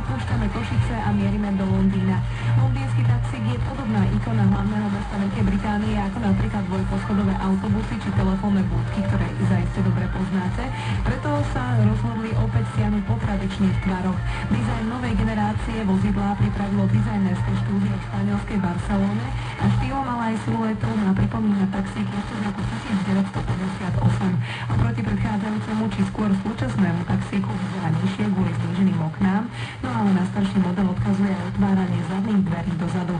opúšťame Košice a mierime do Londýna. Londýnsky taxík je podobná ikona hlavného mesta Veľkej Británie ako napríklad dvojposchodové autobusy či telefónne budky, ktoré zaiste dobre poznáte. Preto sa rozhodli opäť siahnuť po tradičných tvaroch. Dizajn novej generácie vozidla pripravilo dizajnerské štúdio v španielskej Barcelone a štýlom, ale aj siluetou má pripomínať taxík ešte z roku 1958. Oproti predchádzajúcemu či skôr súčasnému taxíku vyzerá nižšie kvôli zníženým oknám, no ale na starší model odkazuje aj otváranie zadných dverí dozadu.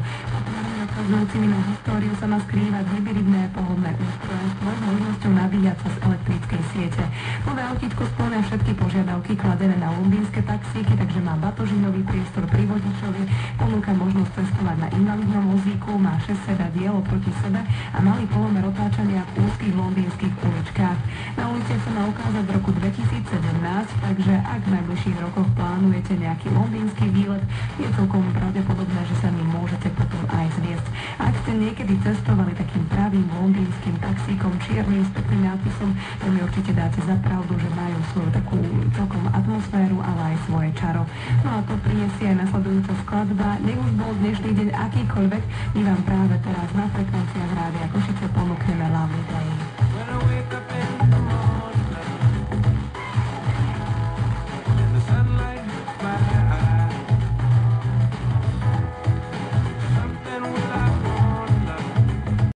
Odkazujúcimi na históriu sa má skrývať hybridné pohodné ústrojenstvo s možnosťou nabíjať sa z elektrickej siete. Nové autítko spĺňa všetky požiadavky kladené na londýnske taxíky, takže má batožinový priestor pri vodičovi, ponúka možnosť cestovať na invalidnom vozíku, má 6 sedadiel oproti sebe a malý polomer otáčania v úzkých londýnskych uličkách. Na uliciach sa má ukázať v roku 2017, takže ak v najbližších rokoch plánujete nejaký londýnsky výlet, je celkom pravdepodobné, že sa ním môžete potom aj zviesť. Ak ste niekedy cestovali takým pravým londýnskym taxíkom čiernym s pekným nápisom, to mi určite dáte za pravdu, že majú svoju takú celkom atmosféru, ale aj svoje čaro. No a to prinesie aj nasledujúca skladba. Nech už bol dnešný deň akýkoľvek, my vám práve teraz na frekvenciách Rádia Košice ponúkneme Lovely Day.